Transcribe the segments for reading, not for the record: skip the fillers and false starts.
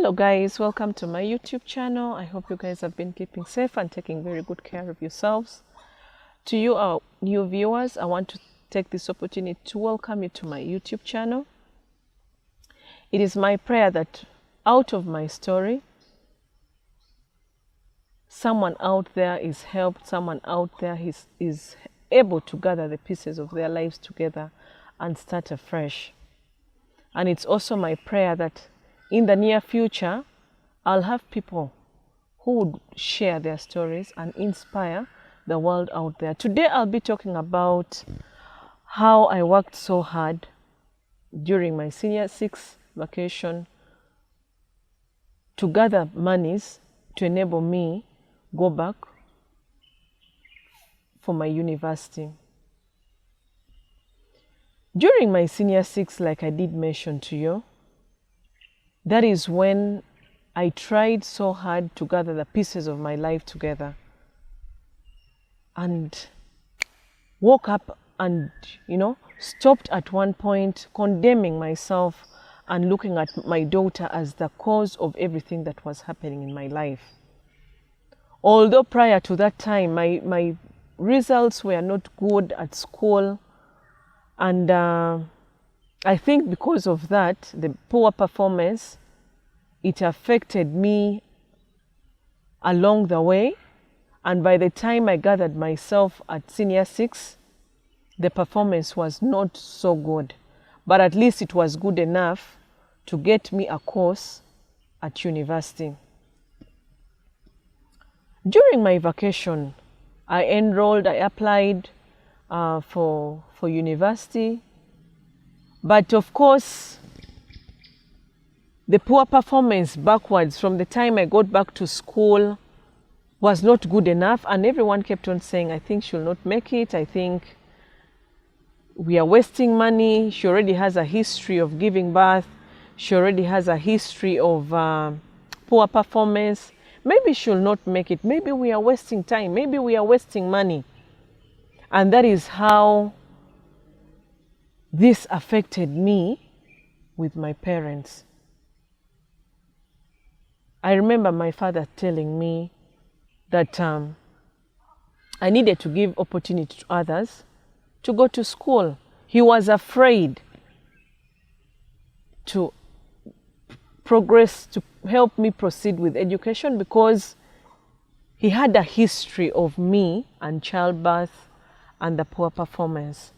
Hello guys, welcome to my YouTube channel. I hope you guys have been keeping safe and taking very good care of yourselves. To you, our new viewers, I want to take this opportunity to welcome you to my YouTube channel. It is my prayer that out of my story, someone out there is helped, someone out there is able to gather the pieces of their lives together and start afresh. And it's also my prayer that in the near future, I'll have people who would share their stories and inspire the world out there. Today, I'll be talking about how I worked so hard during my senior 6 vacation to gather monies to enable me go back for my university. During my senior 6, like I did mention to you, that is when I tried so hard to gather the pieces of my life together and woke up and, stopped at one point condemning myself and looking at my daughter as the cause of everything that was happening in my life. Although prior to that time, my results were not good at school, and I think because of that, the poor performance, it affected me along the way. And by the time I gathered myself at senior 6, the performance was not so good. But at least it was good enough to get me a course at university. During my vacation, I applied for university. But of course, the poor performance backwards from the time I got back to school was not good enough. And everyone kept on saying, I think she'll not make it. I think we are wasting money. She already has a history of giving birth. She already has a history of poor performance. Maybe she'll not make it. Maybe we are wasting time. Maybe we are wasting money. And that is how this affected me with my parents. I remember my father telling me that I needed to give opportunity to others to go to school. He was afraid to progress, to help me proceed with education, because he had a history of me and childbirth and the poor performance.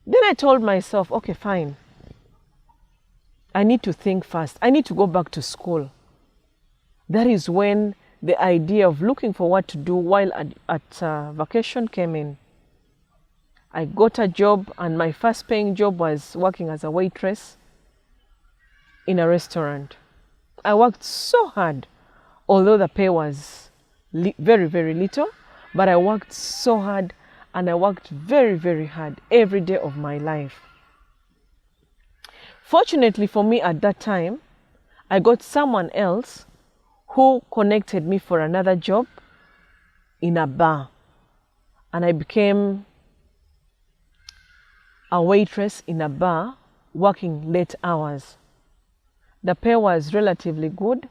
Then I told myself, okay, fine. I need to think fast. I need to go back to school. That is when the idea of looking for what to do while at vacation came in. I got a job, and my first paying job was working as a waitress in a restaurant. I worked so hard, although the pay was very, very little, but I worked so hard. And I worked very, very hard every day of my life. Fortunately for me at that time, I got someone else who connected me for another job in a bar. And I became a waitress in a bar, working late hours. The pay was relatively good,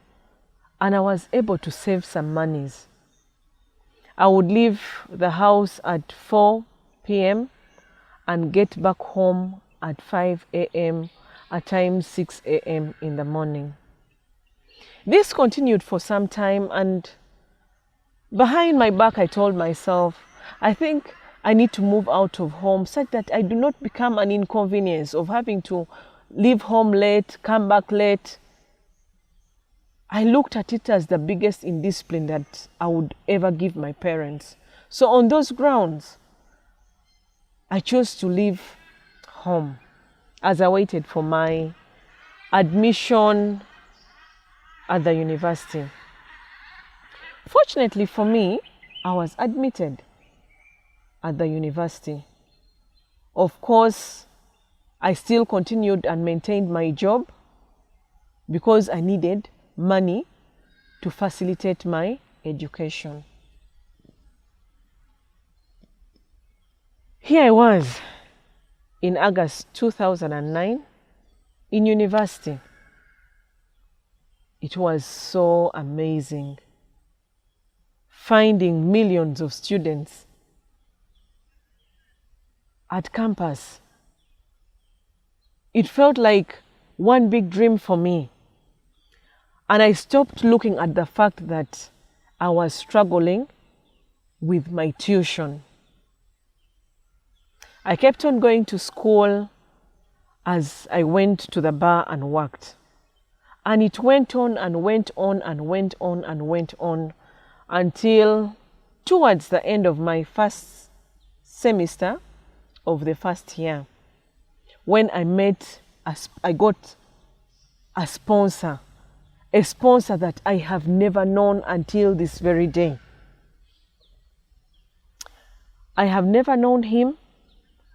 and I was able to save some monies. I would leave the house at 4 p.m. and get back home at 5 a.m., at times 6 a.m. in the morning. This continued for some time, and behind my back I told myself, I think I need to move out of home such that I do not become an inconvenience of having to leave home late, come back late. I looked at it as the biggest indiscipline that I would ever give my parents. So on those grounds, I chose to leave home as I waited for my admission at the university. Fortunately for me, I was admitted at the university. Of course, I still continued and maintained my job because I needed money to facilitate my education. Here I was in August 2009 in university. It was so amazing finding millions of students at campus. It felt like one big dream for me. And I stopped looking at the fact that I was struggling with my tuition. I kept on going to school as I went to the bar and worked. And it went on and went on and went on and went on until towards the end of my first semester of the first year, when I got a sponsor that I have never known until this very day. I have never known him,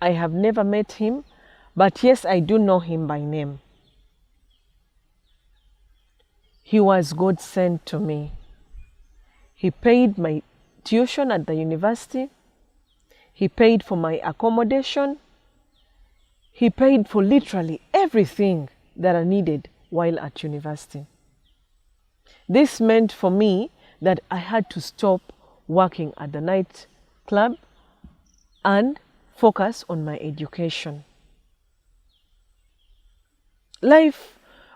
I have never met him, but yes, I do know him by name. He was God sent to me. He paid my tuition at the university. He paid for my accommodation. He paid for literally everything that I needed while at university. This meant for me that I had to stop working at the night club and focus on my education.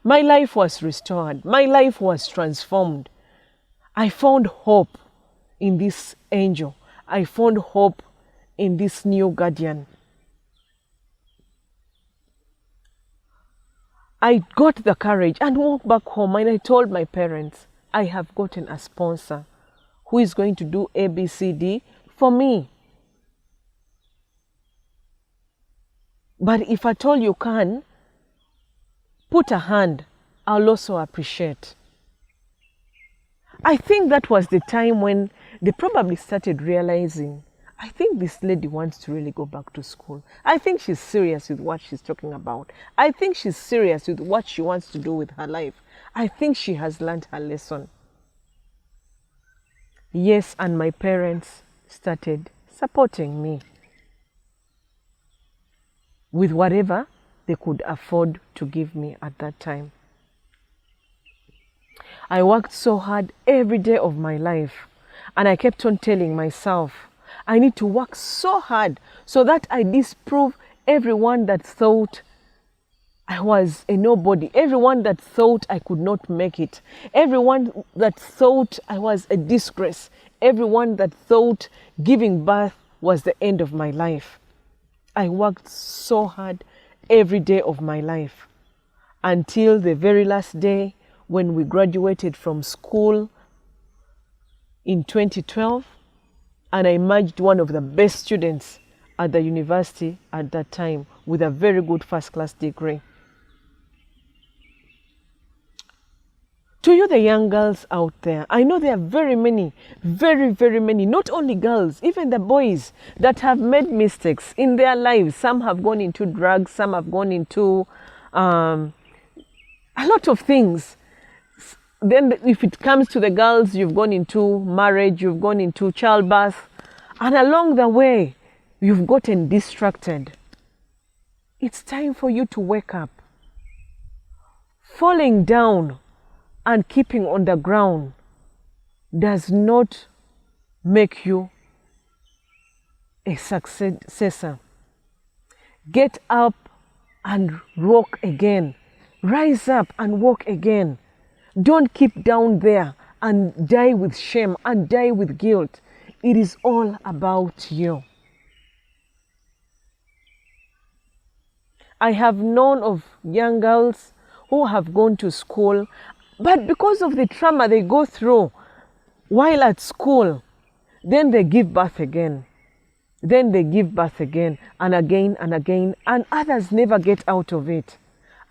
My life was restored. My life was transformed. I found hope in this angel. I found hope in this new guardian. I got the courage and walked back home, and I told my parents, I have gotten a sponsor who is going to do ABCD for me. But if at all you can, put a hand, I'll also appreciate. I think that was the time when they probably started realizing, I think this lady wants to really go back to school. I think she's serious with what she's talking about. I think she's serious with what she wants to do with her life. I think she has learned her lesson. Yes, and my parents started supporting me with whatever they could afford to give me at that time. I worked so hard every day of my life, and I kept on telling myself, I need to work so hard so that I disprove everyone that thought I was a nobody, everyone that thought I could not make it, everyone that thought I was a disgrace, everyone that thought giving birth was the end of my life. I worked so hard every day of my life until the very last day when we graduated from school in 2012, and I emerged one of the best students at the university at that time with a very good first-class degree. To you, the young girls out there, I know there are very many, very, very many, not only girls, even the boys that have made mistakes in their lives. Some have gone into drugs, some have gone into a lot of things. Then if it comes to the girls, you've gone into marriage, you've gone into childbirth, and along the way, you've gotten distracted. It's time for you to wake up. Falling down and keeping on the ground does not make you a successor. Get up and walk again. Rise up and walk again. Don't keep down there and die with shame and die with guilt. It is all about you. I have known of young girls who have gone to school, but because of the trauma they go through while at school, then they give birth again. Then they give birth again and again and again, and others never get out of it.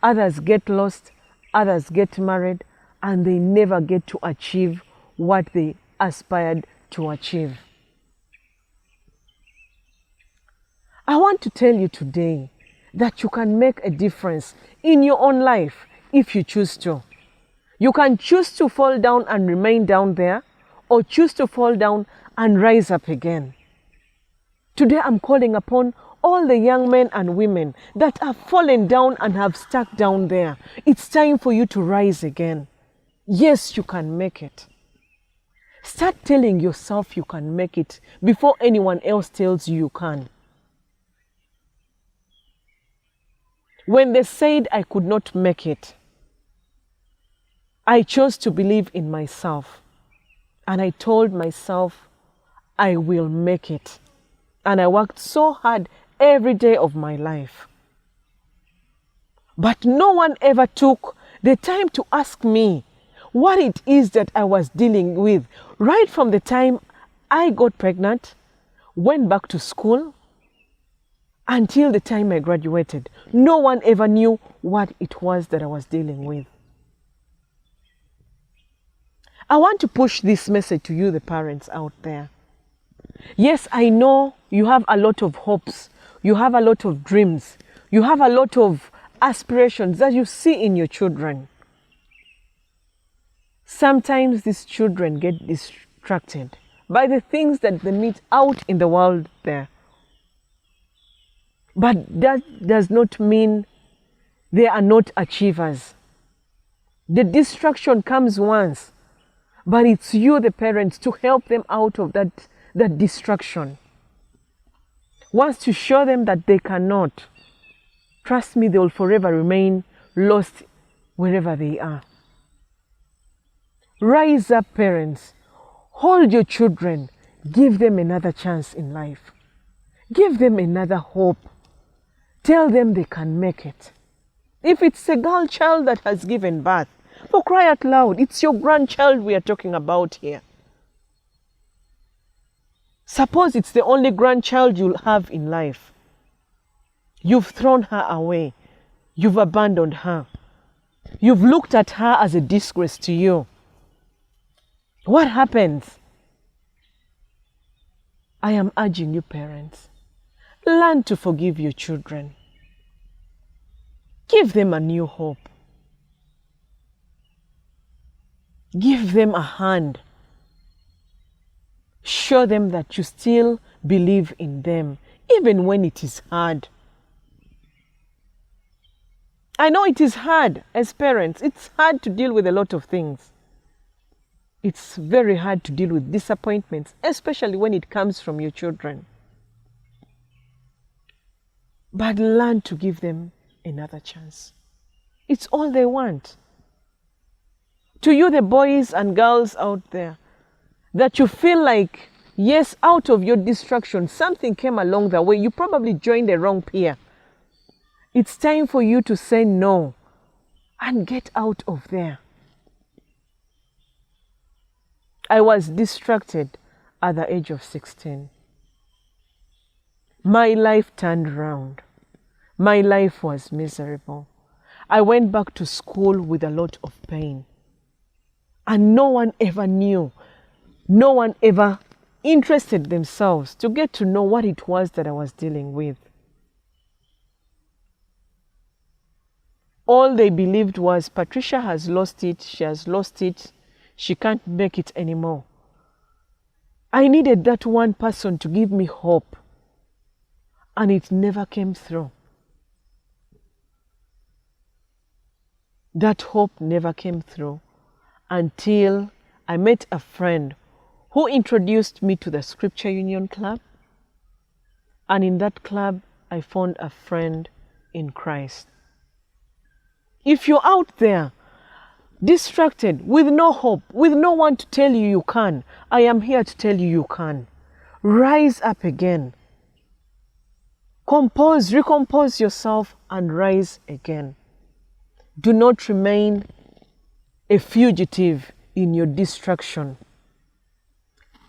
Others get lost, others get married, and they never get to achieve what they aspired to achieve. I want to tell you today that you can make a difference in your own life if you choose to. You can choose to fall down and remain down there, or choose to fall down and rise up again. Today I'm calling upon all the young men and women that have fallen down and have stuck down there. It's time for you to rise again. Yes, you can make it. Start telling yourself you can make it before anyone else tells you you can. When they said I could not make it, I chose to believe in myself. And I told myself, I will make it. And I worked so hard every day of my life. But no one ever took the time to ask me what it is that I was dealing with. Right from the time I got pregnant, went back to school, until the time I graduated, no one ever knew what it was that I was dealing with. I want to push this message to you, the parents out there. Yes, I know you have a lot of hopes, you have a lot of dreams, you have a lot of aspirations that you see in your children. Sometimes these children get distracted by the things that they meet out in the world there. But that does not mean they are not achievers. The distraction comes once, but it's you, the parents, to help them out of that distraction. Once to show them that they cannot, trust me, they will forever remain lost wherever they are. Rise up, parents. Hold your children. Give them another chance in life. Give them another hope. Tell them they can make it. If it's a girl child that has given birth, for cry out loud, it's your grandchild we are talking about here. Suppose it's the only grandchild you'll have in life. You've thrown her away. You've abandoned her. You've looked at her as a disgrace to you. What happens? I am urging you, parents, learn to forgive your children. Give them a new hope. Give them a hand. Show them that you still believe in them, even when it is hard. I know it is hard as parents. It's hard to deal with a lot of things. It's very hard to deal with disappointments, especially when it comes from your children. But learn to give them another chance. It's all they want. To you, the boys and girls out there, that you feel like, yes, out of your distraction, something came along the way. You probably joined the wrong peer. It's time for you to say no and get out of there. I was distracted at the age of 16. My life turned around. My life was miserable. I went back to school with a lot of pain. And no one ever knew. No one ever interested themselves to get to know what it was that I was dealing with. All they believed was, Patricia has lost it, she has lost it, she can't make it anymore. I needed that one person to give me hope, and it never came through. That hope never came through until I met a friend who introduced me to the Scripture Union Club. And in that club, I found a friend in Christ. If you're out there, distracted, with no hope, with no one to tell you you can, I am here to tell you you can. Rise up again. Compose, recompose yourself and rise again. Do not remain a fugitive in your distraction.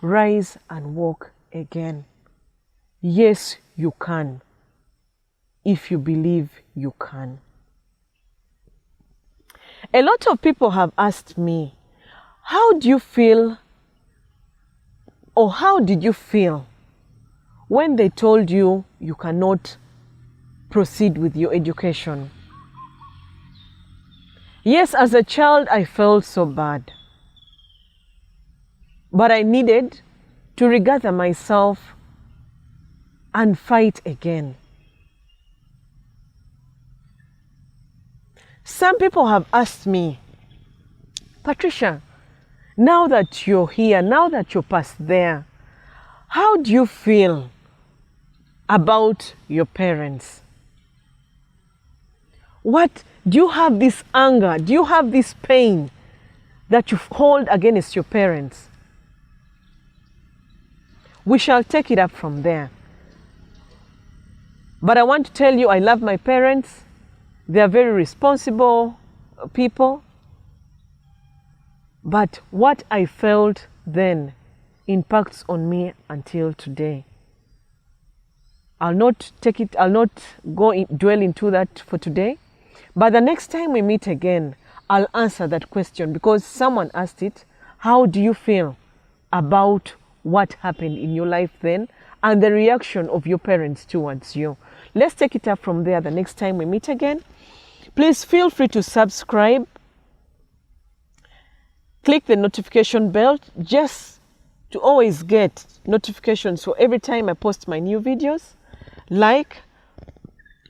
Rise and walk again. Yes, you can, if you believe you can. A lot of people have asked me, how do you feel, or how did you feel when they told you you cannot proceed with your education? Yes, as a child, I felt so bad. But I needed to regather myself and fight again. Some people have asked me, Patricia, now that you're here, now that you're past there, how do you feel about your parents? What do you have this anger? Do you have this pain that you hold against your parents? We shall take it up from there. But I want to tell you, I love my parents. They are very responsible people. But what I felt then impacts on me until today. I'll not dwell into that for today. But the next time we meet again, I'll answer that question because someone asked it. How do you feel about what happened in your life then and the reaction of your parents towards you? Let's take it up from there the next time we meet again. Please feel free to subscribe. Click the notification bell just to always get notifications for every time I post my new videos. Like,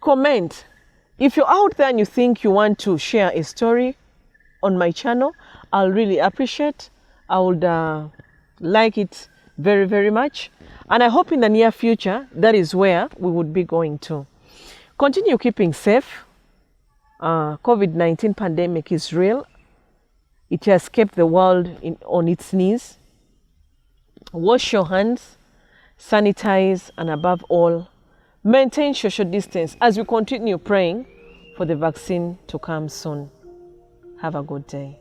comment. If you're out there and you think you want to share a story on my channel, I'll really appreciate. I would like it very, very much. And I hope in the near future, that is where we would be going to. Continue keeping safe. COVID-19 pandemic is real. It has kept the world on its knees. Wash your hands, sanitize, and above all, maintain social distance as we continue praying for the vaccine to come soon. Have a good day.